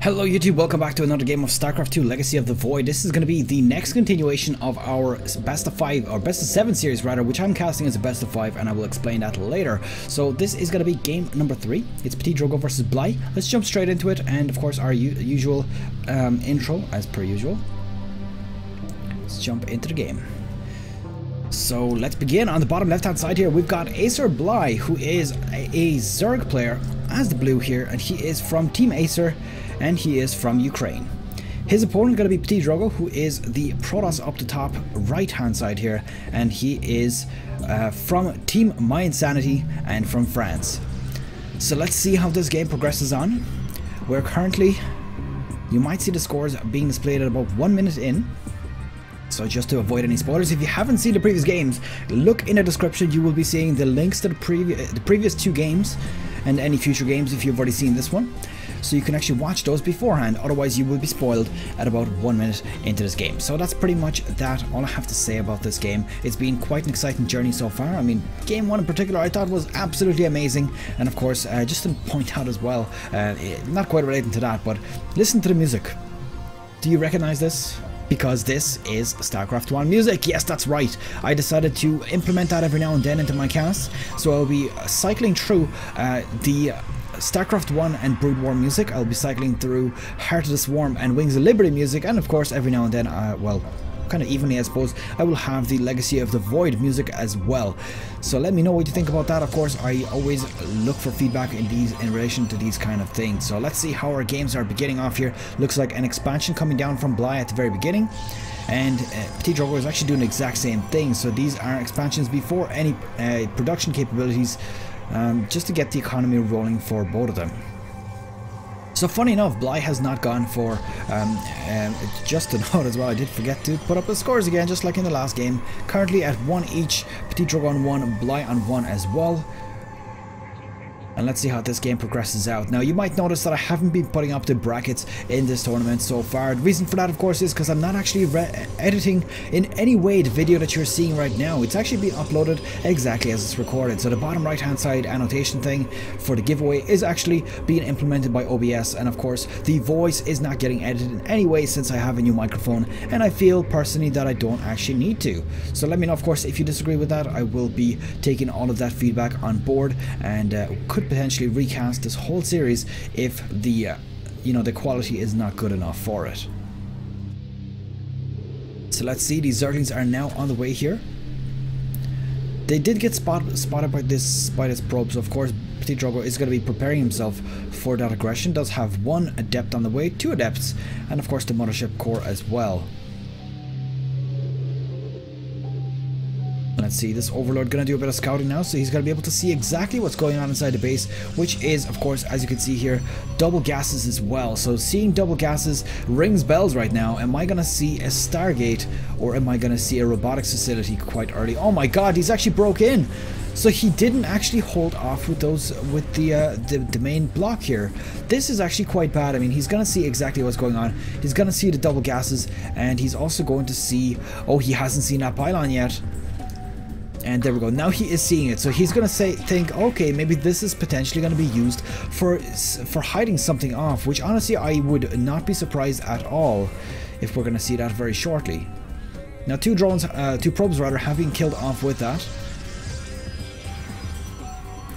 Hello YouTube, welcome back to another game of Starcraft 2 Legacy of the Void. This is going to be the next continuation of our best of 5, or best of 7 series rather, which I'm casting as a best of 5, and I will explain that later. So this is going to be game number 3. It's PtitDrogo versus Bly. Let's jump straight into it, and of course our usual intro as per usual. Let's jump into the game. So let's begin. On the bottom left hand side here we've got Acer Bly, who is a Zerg player as the blue here, and he is from Team Acer and he is from Ukraine. His opponent is going to be PtitDrogo, who is the Protoss up the top right hand side here, and he is from Team mYinsanity and from France. So let's see how this game progresses on. We're currently, you might see the scores being displayed at about 1 minute in. So just to avoid any spoilers, if you haven't seen the previous games, look in the description. You will be seeing the links to the previous 2 games and any future games if you've already seen this one. So you can actually watch those beforehand, otherwise you will be spoiled at about 1 minute into this game. So that's pretty much that, all I have to say about this game. It's been quite an exciting journey so far. I mean, game 1 in particular I thought was absolutely amazing, and of course, just to point out as well, not quite relating to that, but listen to the music. Do you recognize this? Because this is StarCraft 1 music. Yes, that's right. I decided to implement that every now and then into my cast. So I'll be cycling through the StarCraft 1 and Brood War music. I'll be cycling through Heart of the Swarm and Wings of Liberty music. And of course, every now and then, well, kind of evenly I suppose, I will have the Legacy of the Void music as well. So let me know what you think about that. Of course, I always look for feedback in relation to these kind of things. So let's see how our games are beginning off here. Looks like an expansion coming down from Bly at the very beginning, and PtitDrogo is actually doing the exact same thing. So these are expansions before any production capabilities, just to get the economy rolling for both of them. So funny enough, Bly has not gone for, just to note as well, I did forget to put up the scores again, just like in the last game. Currently at 1 each, PtitDrogo on 1, Bly on 1 as well. And let's see how this game progresses out. Now, you might notice that I haven't been putting up the brackets in this tournament so far. The reason for that, of course, is because I'm not actually editing in any way the video that you're seeing right now. It's actually being uploaded exactly as it's recorded. So the bottom right hand side annotation thing for the giveaway is actually being implemented by OBS. And of course, the voice is not getting edited in any way since I have a new microphone. And I feel personally that I don't actually need to. So let me know, of course, if you disagree with that. I will be taking all of that feedback on board, and could potentially recast this whole series if the the quality is not good enough for it. So let's see, these Zerglings are now on the way here. They did get spotted by this probe, so of course PtitDrogo is going to be preparing himself for that aggression. Does have 1 adept on the way, 2 adepts, and of course the mothership core as well. Let's see, this Overlord gonna do a bit of scouting now, so he's gonna be able to see exactly what's going on inside the base, which is, of course, as you can see here, double gases as well. So seeing double gases rings bells right now. Am I gonna see a Stargate, or am I gonna see a robotics facility quite early? Oh my god, he's actually broke in! So he didn't actually hold off with those, with the main block here. This is actually quite bad. I mean, he's gonna see exactly what's going on. He's gonna see the double gases, and he's also going to see, oh, he hasn't seen that pylon yet. And there we go, now he is seeing it, so he's gonna think, okay, maybe this is potentially gonna be used for hiding something off, which honestly I would not be surprised at all if we're gonna see that very shortly. Now 2 probes rather, have been killed off with that,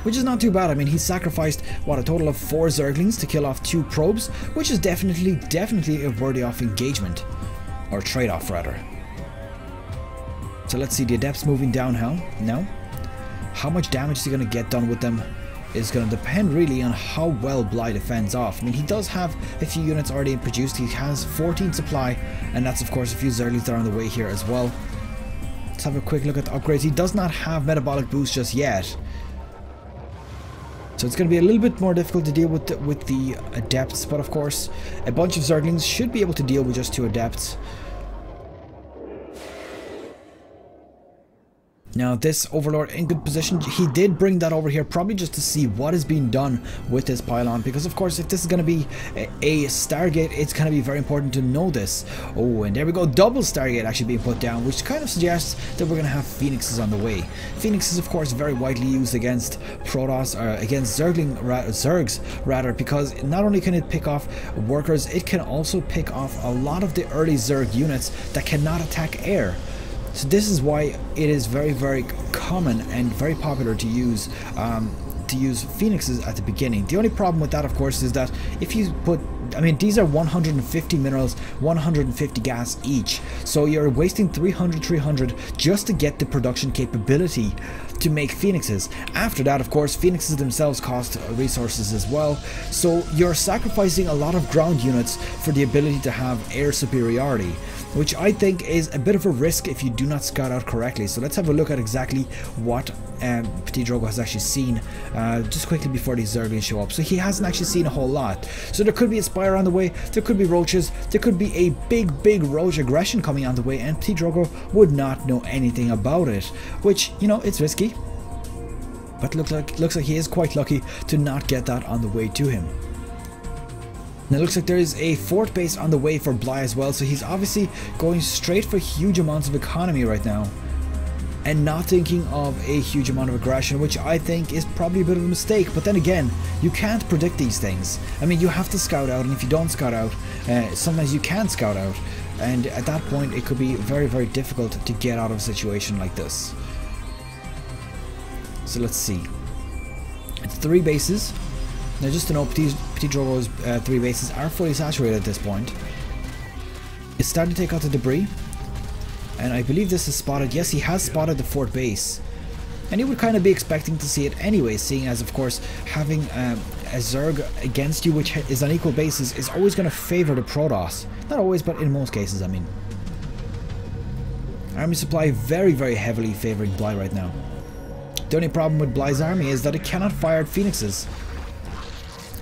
which is not too bad. I mean, he sacrificed, what, a total of 4 Zerglings to kill off 2 probes, which is definitely a worthy of engagement, or trade-off rather. So let's see, the adepts moving down now. How much damage is he going to get done with them is going to depend really on how well Bly defends off. I mean, he does have a few units already produced. He has 14 supply, and that's of course a few Zerglings that are on the way here as well. Let's have a quick look at the upgrades. He does not have metabolic boost just yet, so it's going to be a little bit more difficult to deal with the adepts, but of course a bunch of Zerglings should be able to deal with just 2 adepts. Now this Overlord in good position. He did bring that over here probably just to see what is being done with this pylon, because of course if this is going to be a Stargate, it's going to be very important to know this. Oh, and there we go, double Stargate actually being put down, which kind of suggests that we're going to have Phoenixes on the way. Phoenixes of course very widely used against Protoss, or against Zergs rather, because not only can it pick off workers, it can also pick off a lot of the early Zerg units that cannot attack air. So this is why it is very, very common and very popular to use Phoenixes at the beginning. The only problem with that, of course, is that if you put, I mean, these are 150 minerals, 150 gas each. So you're wasting 300 just to get the production capability to make Phoenixes. After that, of course, Phoenixes themselves cost resources as well. So you're sacrificing a lot of ground units for the ability to have air superiority, which I think is a bit of a risk if you do not scout out correctly. So let's have a look at exactly what PtitDrogo has actually seen just quickly before these Zerglings show up. So he hasn't actually seen a whole lot. So there could be a Spire on the way, there could be Roaches, there could be a big Roach aggression coming on the way, and PtitDrogo would not know anything about it, which, you know, it's risky. But looks like he is quite lucky to not get that on the way to him. Now it looks like there is a fort base on the way for Bly as well, so he's obviously going straight for huge amounts of economy right now and not thinking of a huge amount of aggression, which I think is probably a bit of a mistake. But then again, you can't predict these things. I mean, you have to scout out, and if you don't scout out, sometimes you can't scout out, and at that point it could be very difficult to get out of a situation like this. So let's see, it's 3 bases. Now just to know, PtitDrogo's 3 bases are fully saturated at this point. It's starting to take out the debris, and I believe this is spotted. Yes, he has spotted the fort base, and he would kind of be expecting to see it anyway, seeing as of course having a Zerg against you which is on equal bases is always going to favor the Protoss. Not always, but in most cases, I mean. Army supply very heavily favoring Bly right now. The only problem with Bly's army is that it cannot fire at Phoenixes.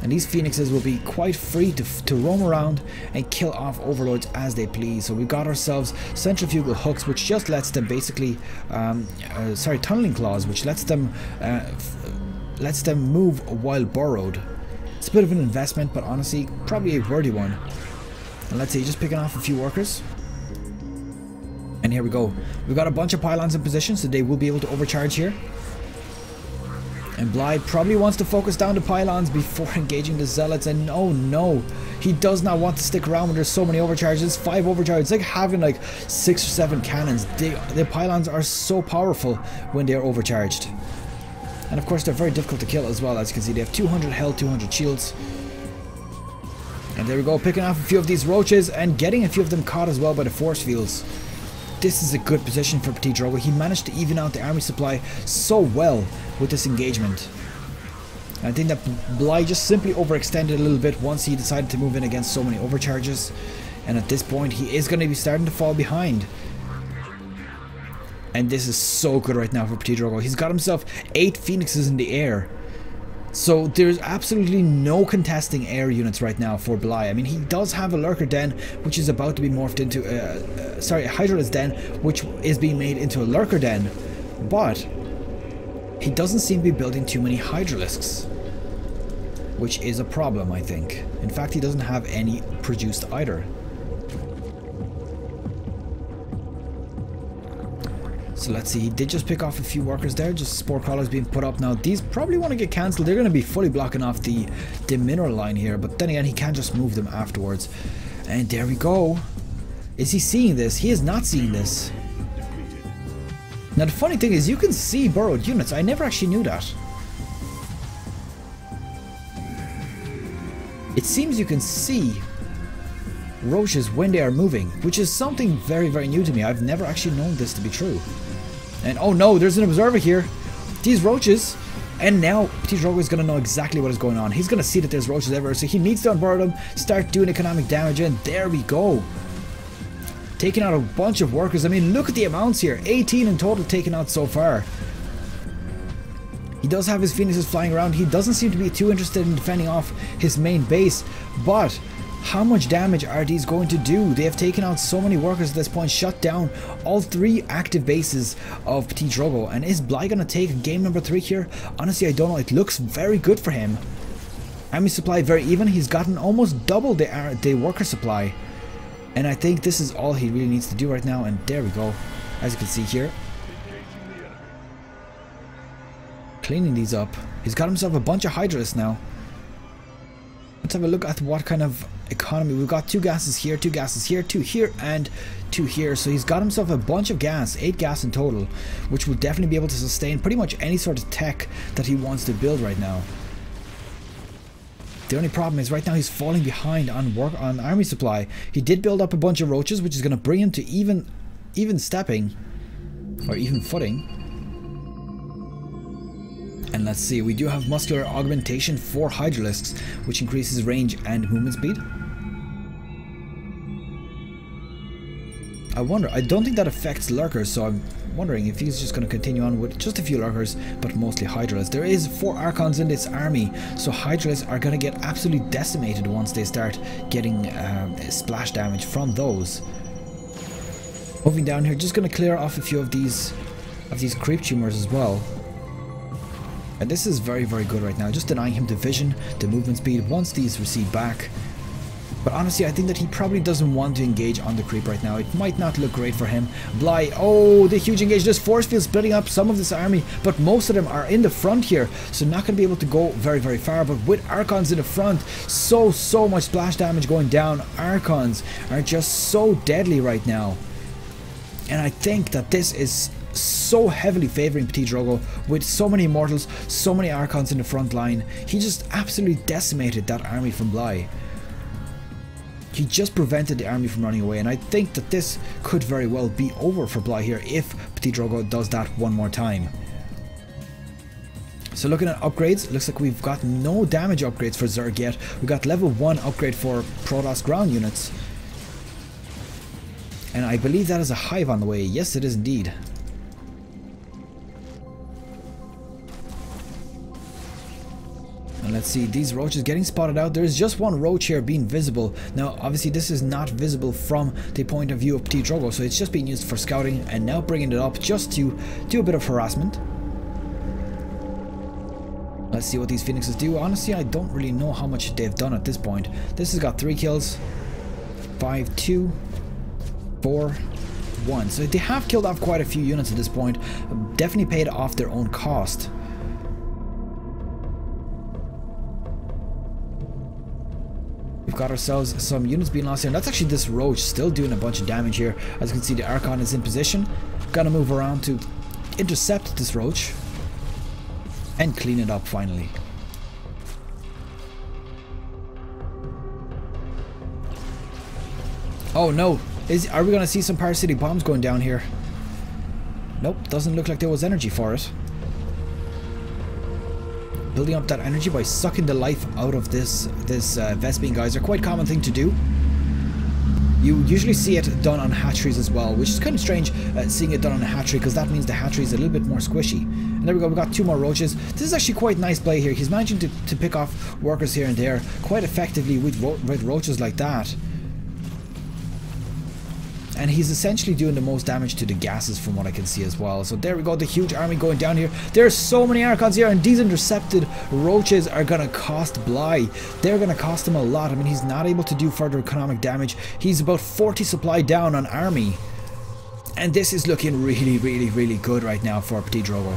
And these Phoenixes will be quite free to roam around and kill off overlords as they please. So we've got ourselves centrifugal hooks, which just lets them basically, tunneling claws, which lets them move while burrowed. It's a bit of an investment, but honestly, probably a worthy one. And let's see, just picking off a few workers. And here we go. We've got a bunch of pylons in position, so they will be able to overcharge here. And Bly probably wants to focus down the pylons before engaging the zealots, and oh no, he does not want to stick around when there's so many overcharges. 5 overcharges, it's like having like 6 or 7 cannons. The pylons are so powerful when they are overcharged. And of course they're very difficult to kill as well. As you can see, they have 200 health, 200 shields. And there we go, picking off a few of these roaches and getting a few of them caught as well by the force fields. This is a good position for PtitDrogo. He managed to even out the army supply so well with this engagement. And I think that Bly just simply overextended a little bit once he decided to move in against so many overcharges. And at this point he is going to be starting to fall behind. And this is so good right now for PtitDrogo. He's got himself 8 Phoenixes in the air. So there's absolutely no contesting air units right now for Bly. I mean, he does have a lurker den, which is about to be morphed into a Hydralisk den, which is being made into a lurker den. But he doesn't seem to be building too many Hydralisks, which is a problem, I think. In fact, he doesn't have any produced either. So let's see, he did just pick off a few workers there, just spore collars being put up. Now these probably want to get cancelled. They're going to be fully blocking off the mineral line here, but then again he can just move them afterwards. And there we go. Is he seeing this? He is not seeing this. Now the funny thing is, you can see burrowed units. I never actually knew that. It seems you can see roaches when they are moving, which is something very new to me. I've never actually known this to be true. And oh no, there's an observer here. These roaches. And now PtitDrogo is going to know exactly what is going on. He's going to see that there's roaches everywhere, so he needs to unburrow them, start doing economic damage, and there we go. Taking out a bunch of workers. I mean, look at the amounts here. 18 in total taken out so far. He does have his Phoenixes flying around. He doesn't seem to be too interested in defending off his main base, but How much damage are these going to do? They have taken out so many workers at this point, shut down all 3 active bases of PtitDrogo. And is Bly going to take game number 3 here? Honestly, I don't know. It looks very good for him. Army supply very even. He's gotten almost double the worker supply. And I think this is all he really needs to do right now. And there we go. As you can see here. Cleaning these up. He's got himself a bunch of Hydralisks now. Let's have a look at what kind of economy. We've got 2 gases here, 2 gases here, 2 here, and 2 here. So he's got himself a bunch of gas, 8 gas in total, which will definitely be able to sustain pretty much any sort of tech that he wants to build right now. The only problem is right now he's falling behind on army supply. He did build up a bunch of roaches, which is going to bring him to even stepping, or even footing. And let's see, we do have muscular augmentation for Hydralisks, which increases range and movement speed. I wonder, I don't think that affects lurkers, so I'm wondering if he's just going to continue on with just a few lurkers, but mostly Hydralisks. There is 4 Archons in this army, so Hydralisks are going to get absolutely decimated once they start getting splash damage from those. Moving down here, just going to clear off a few of these creep tumors as well. And this is very, very good right now. Just denying him the vision, the movement speed once these recede back. But honestly, I think that he probably doesn't want to engage on the creep right now. It might not look great for him. Bly, oh, the huge engage. There's force field splitting up some of this army, but most of them are in the front here, so not going to be able to go very, very far. But with Archons in the front, so much splash damage going down. Archons are just so deadly right now. And I think that this is so heavily favoring PtitDrogo with so many Immortals, so many Archons in the front line. He just absolutely decimated that army from Bly. He just prevented the army from running away, and I think that this could very well be over for Bly here if PtitDrogo does that one more time. So looking at upgrades, looks like we've got no damage upgrades for Zerg yet. We've got level 1 upgrade for Protoss ground units. And I believe that is a hive on the way. Yes, it is indeed. And let's see, these roaches getting spotted out. There is just one roach here being visible. Now, obviously, this is not visible from the point of view of PtitDrogo, so it's just being used for scouting, and now bringing it up just to do a bit of harassment. Let's see what these Phoenixes do. Honestly, I don't really know how much they've done at this point. This has got 3 kills. 5, 2, 4, 1. So they have killed off quite a few units at this point. Definitely paid off their own cost. We've got ourselves some units being lost here, and that's actually this roach still doing a bunch of damage here. As you can see, the Archon is in position. Gonna move around to intercept this roach and clean it up finally. Oh no, are we gonna see some parasitic bombs going down here? Nope, doesn't look like there was energy for it. Building up that energy by sucking the life out of this Vespene geyser, quite a common thing to do. You usually see it done on hatcheries as well, which is kind of strange seeing it done on a hatchery, because that means the hatchery is a little bit more squishy. And there we go, we've got 2 more roaches. This is actually quite nice play here. He's managing to pick off workers here and there quite effectively with roaches like that. And he's essentially doing the most damage to the gases from what I can see as well. So there we go, the huge army going down here. There's so many Archons here, and these intercepted roaches are going to cost Bly. They're going to cost him a lot. I mean, he's not able to do further economic damage. He's about 40 supply down on army. And this is looking really, really, really good right now for PtitDrogo.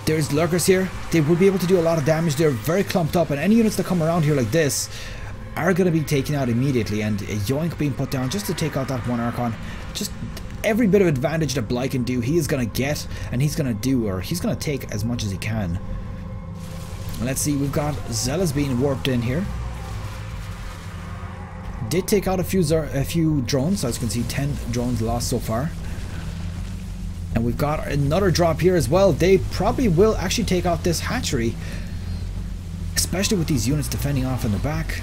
There's lurkers here. They will be able to do a lot of damage. They're very clumped up, and any units that come around here like this are going to be taken out immediately, and a yoink being put down just to take out that one Archon. Just every bit of advantage that Bly can do, he is going to get, and he's going to do, or he's going to take as much as he can. Let's see, we've got Zealous being warped in here. Did take out a few drones, as you can see, 10 drones lost so far. And we've got another drop here as well. They probably will actually take out this hatchery, especially with these units defending off in the back.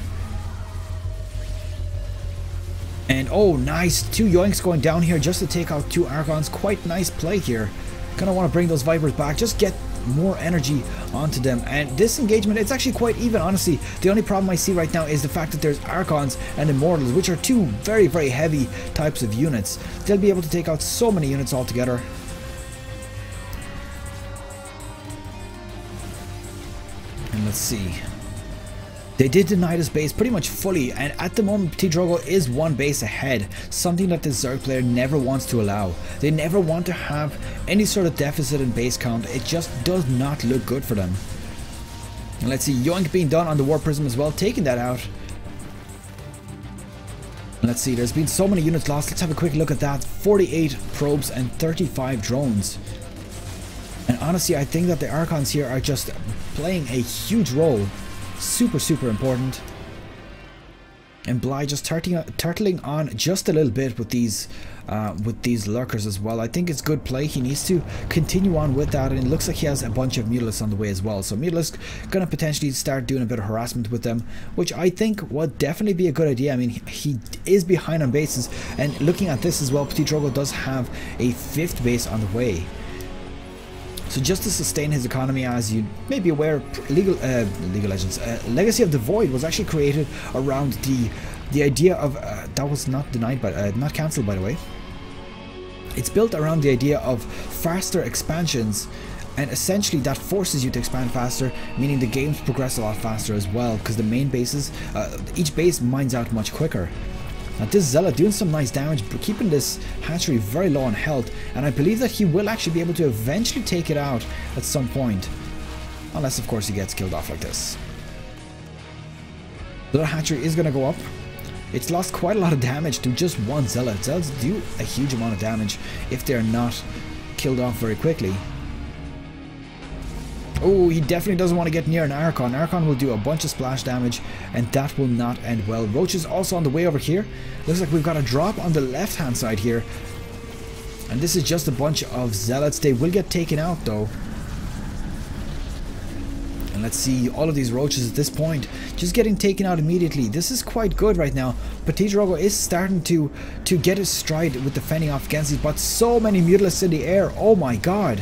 And oh, nice, 2 yoinks going down here just to take out 2 Archons. Quite nice play here. Gonna want to bring those Vipers back. Just get more energy onto them, and this engagement, it's actually quite even, honestly. The only problem I see right now is the fact that there's Archons and Immortals, which are two very, very heavy types of units. They'll be able to take out so many units altogether. And let's see. They did deny this base pretty much fully, and at the moment PtitDrogo is one base ahead, something that the Zerg player never wants to allow. They never want to have any sort of deficit in base count. It just does not look good for them. And let's see, Yoink being done on the War Prism as well, taking that out. And let's see, there's been so many units lost. Let's have a quick look at that. 48 probes and 35 drones. And honestly, I think that the Archons here are just playing a huge role. Super, super important. And Bly just turtling on just a little bit with these lurkers as well. I think it's good play. He needs to continue on with that, and it looks like he has a bunch of Mutalisks on the way as well. So Mutalisk gonna potentially start doing a bit of harassment with them, which I think would definitely be a good idea. I mean, he is behind on bases, and looking at this as well, PtitDrogo does have a 5th base on the way. So just to sustain his economy, as you may be aware, League of Legends, Legacy of the Void was actually created around the idea of that was not denied, but not cancelled, by the way. It's built around the idea of faster expansions, and essentially that forces you to expand faster, meaning the games progress a lot faster as well, because the main bases, each base mines out much quicker. Now this Zealot doing some nice damage, keeping this hatchery very low on health, and I believe that he will actually be able to eventually take it out at some point. Unless of course he gets killed off like this. The hatchery is going to go up. It's lost quite a lot of damage to just one Zealot. Zealots do a huge amount of damage if they're not killed off very quickly. Oh, he definitely doesn't want to get near an Archon. Archon will do a bunch of splash damage, and that will not end well. Roach is also on the way over here. Looks like we've got a drop on the left-hand side here. And this is just a bunch of Zealots. They will get taken out, though. And let's see, all of these Roaches at this point just getting taken out immediately. This is quite good right now. But PtitDrogo is starting to get his stride with defending off against these. But so many Mutalisks in the air. Oh my god.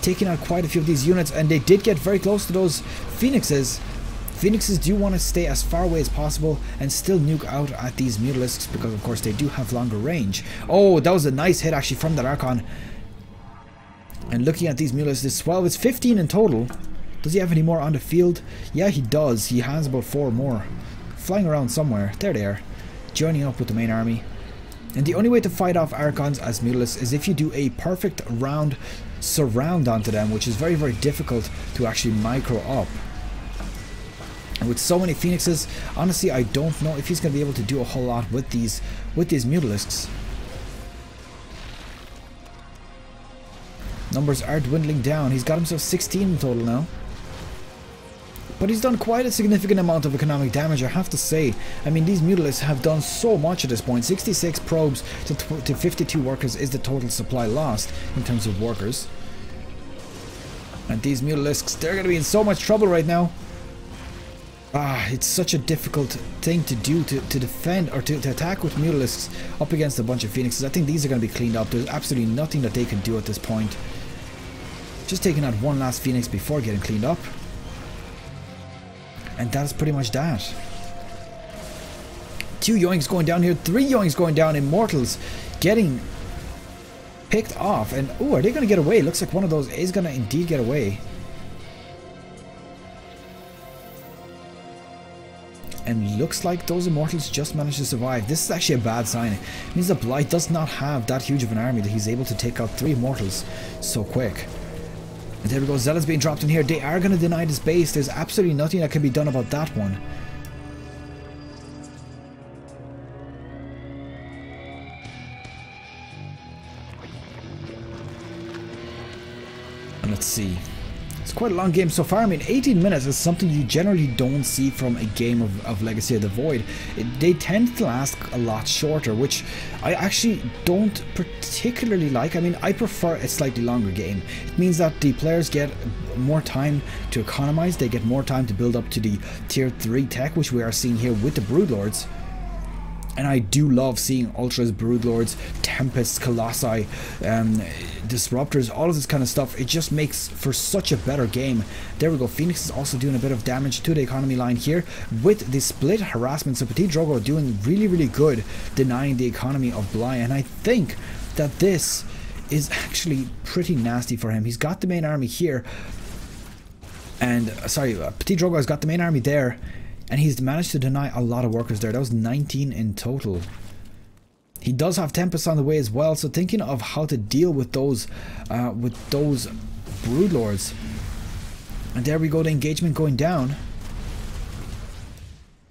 Taking out quite a few of these units, and they did get very close to those Phoenixes. Phoenixes do want to stay as far away as possible and still nuke out at these Mutalisks, because of course they do have longer range. Oh, that was a nice hit actually from that Archon. And looking at these Mutalisks, this 12, it's 15 in total. Does he have any more on the field? Yeah, he does. He has about 4 more flying around somewhere. There they are, joining up with the main army. And the only way to fight off Archons as Mutalisks is if you do a perfect round surround onto them, which is very, very difficult to actually micro up. And with so many Phoenixes, honestly, I don't know if he's going to be able to do a whole lot with these Mutalisks. Numbers are dwindling down. He's got himself 16 in total now. But he's done quite a significant amount of economic damage, I have to say. I mean, these Mutalisks have done so much at this point. 66 probes to 52 workers is the total supply lost in terms of workers. And these Mutalisks, they're going to be in so much trouble right now. It's such a difficult thing to do, to defend or to attack with Mutalisks up against a bunch of Phoenixes. I think these are going to be cleaned up. There's absolutely nothing that they can do at this point. Just taking out one last Phoenix before getting cleaned up. And that is pretty much that. 2 Yoinks going down here, 3 Yoinks going down. Immortals getting picked off. And oh, are they going to get away? Looks like one of those is going to indeed get away. And looks like those Immortals just managed to survive. This is actually a bad sign. It means that Blight does not have that huge of an army that he's able to take out 3 Immortals so quick. And there we go, Zealot's being dropped in here. They are going to deny this base. There's absolutely nothing that can be done about that one. And let's see. It's quite a long game so far. I mean, 18 minutes is something you generally don't see from a game of Legacy of the Void. They tend to last a lot shorter, which I actually don't particularly like. I mean, I prefer a slightly longer game. It means that the players get more time to economize, they get more time to build up to the tier 3 tech, which we are seeing here with the Broodlords. And I do love seeing Ultras, Broodlords, Tempests, Colossi, Disruptors, all of this kind of stuff. It just makes for such a better game. There we go. Phoenix is also doing a bit of damage to the economy line here with the split harassment. So PtitDrogo doing really, really good denying the economy of Bly. And I think that this is actually pretty nasty for him. He's got the main army here. And, sorry, PtitDrogo has got the main army there. And he's managed to deny a lot of workers there. That was 19 in total. He does have Tempest on the way as well. So thinking of how to deal with those Broodlords. And there we go, the engagement going down.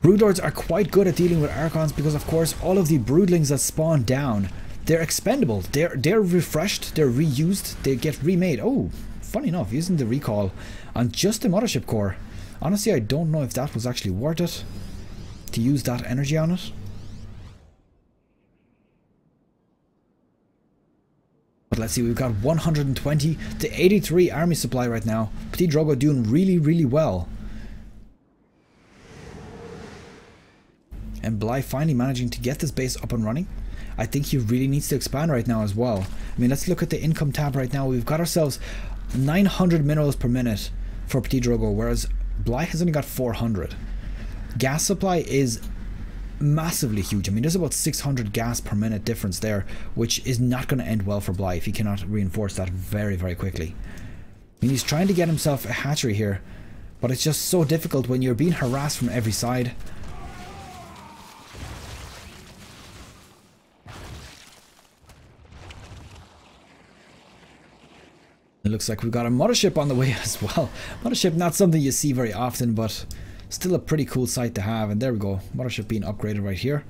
Broodlords are quite good at dealing with Archons because, of course, all of the Broodlings that spawn down, they're expendable. They're refreshed, they're reused, they get remade. Oh, funny enough, using the recall on just the Mothership Core. Honestly, I don't know if that was actually worth it to use that energy on it. But let's see, we've got 120 to 83 army supply right now. PtitDrogo doing really, really well. And Bly finally managing to get this base up and running. I think he really needs to expand right now as well. I mean, let's look at the income tab right now. We've got ourselves 900 minerals per minute for PtitDrogo, whereas Bly has only got 400. Gas supply is massively huge. I mean, there's about 600 gas per minute difference there, which is not going to end well for Bly if he cannot reinforce that very, very quickly. I mean, he's trying to get himself a hatchery here, but it's just so difficult when you're being harassed from every side. It looks like we've got a mothership on the way as well. Mothership, not something you see very often, but still a pretty cool sight to have. And there we go, mothership being upgraded right here.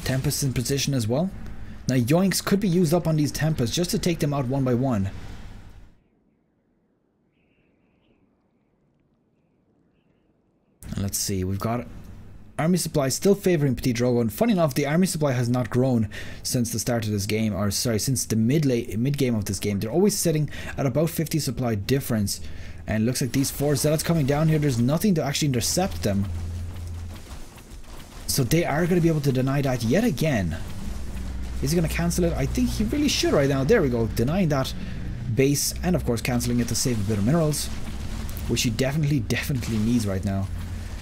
Tempest in position as well. Now Yoinks could be used up on these Tempests just to take them out one by one. And let's see, we've got army supply still favouring PtitDrogo, and funny enough, the army supply has not grown since the start of this game, or sorry, since the mid game of this game. They're always sitting at about 50 supply difference, and it looks like these 4 zealots coming down here, there's nothing to actually intercept them. So they are going to be able to deny that yet again. Is he going to cancel it? I think he really should right now. There we go, denying that base, and of course cancelling it to save a bit of minerals, which he definitely needs right now.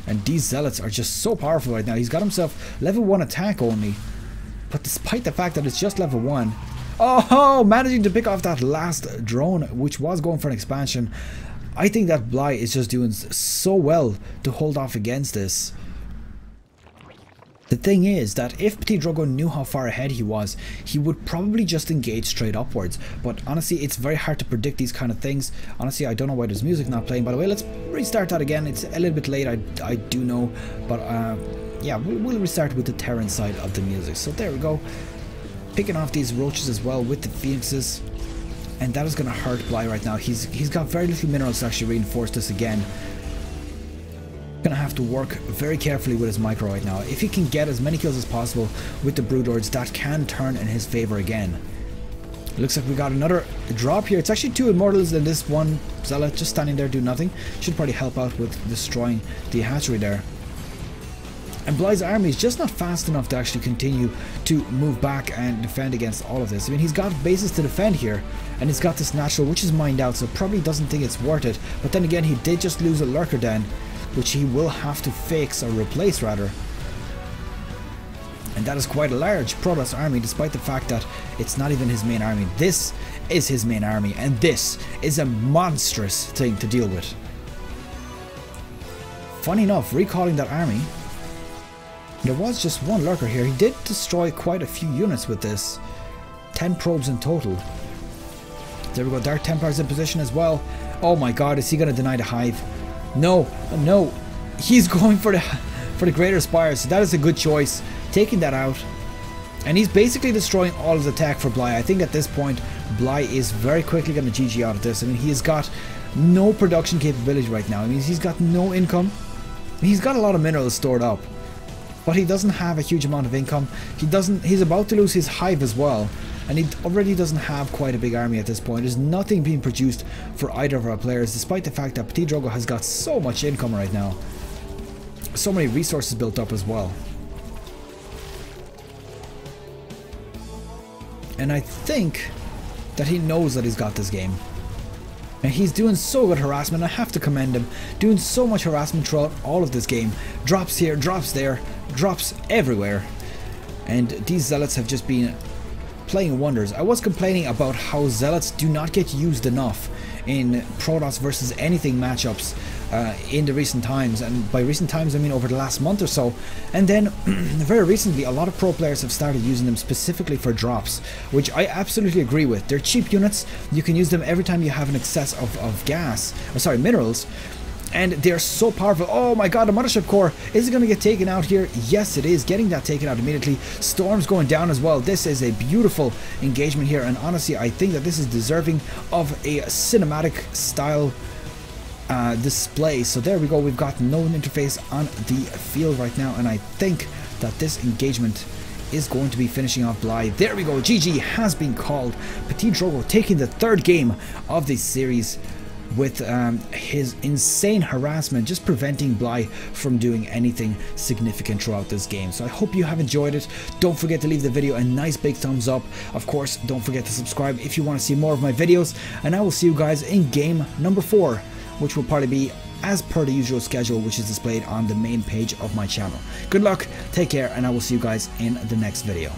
And these zealots are just so powerful right now. He's got himself level 1 attack only. But despite the fact that it's just level 1. Oh, managing to pick off that last drone, which was going for an expansion. I think that Bly is just doing so well to hold off against this. The thing is that if PtitDrogo knew how far ahead he was, he would probably just engage straight upwards. But honestly, it's very hard to predict these kind of things. Honestly, I don't know why there's music not playing. By the way, let's restart that again. It's a little bit late, I do know. But yeah, we'll restart with the Terran side of the music. So there we go. Picking off these roaches as well with the phoenixes. And that is going to hurt Bly right now. He's got very little minerals to actually reinforce this again. Gonna have to work very carefully with his micro right now. If he can get as many kills as possible with the Broodlords, that can turn in his favor again. Looks like we got another drop here. It's actually 2 immortals and this one zealot just standing there doing nothing. Should probably help out with destroying the hatchery there. And Bly's army is just not fast enough to actually continue to move back and defend against all of this. I mean, he's got bases to defend here, and he's got this natural which is mined out, so probably doesn't think it's worth it. But then again, he did just lose a lurker den, which he will have to fix or replace rather. And that is quite a large Protoss army, despite the fact that it's not even his main army. This is his main army, and this is a monstrous thing to deal with. Funny enough, recalling that army, there was just 1 lurker here. He did destroy quite a few units with this. 10 probes in total. There we go, Dark Templars in position as well. Oh my god, is he going to deny the hive? No, no, he's going for the Greater Spire, so that is a good choice, taking that out. And he's basically destroying all of the tech for Bly. I think at this point, Bly is very quickly going to GG out of this. I mean, he has got no production capability right now. I mean, he's got no income. He's got a lot of minerals stored up, but he doesn't have a huge amount of income. He's about to lose his hive as well. And he already doesn't have quite a big army at this point. There's nothing being produced for either of our players, despite the fact that PtitDrogo has got so much income right now. so many resources built up as well. And I think that he knows that he's got this game. And he's doing so good harassment. I have to commend him. Doing so much harassment throughout all of this game. Drops here, drops there, drops everywhere. And these zealots have just been playing wonders. I was complaining about how zealots do not get used enough in Protoss versus anything matchups in the recent times, and by recent times I mean over the last month or so. And then very recently a lot of pro players have started using them specifically for drops, which I absolutely agree with. They're cheap units, you can use them every time you have an excess of gas, or sorry, minerals, and they're so powerful. Oh my god, the mothership core, is it going to get taken out here? Yes it is, getting that taken out immediately. Storm's going down as well. This is a beautiful engagement here, and honestly I think that this is deserving of a cinematic style display. So there we go, we've got no interface on the field right now, and I think that this engagement is going to be finishing off Bly. There we go, GG has been called. PtitDrogo taking the third game of this series with his insane harassment, just preventing Bly from doing anything significant throughout this game. So I hope you have enjoyed it. Don't forget to leave the video a nice big thumbs up. Of course, don't forget to subscribe if you want to see more of my videos, and I will see you guys in game number 4, which will probably be as per the usual schedule, which is displayed on the main page of my channel. Good luck, take care, and I will see you guys in the next video.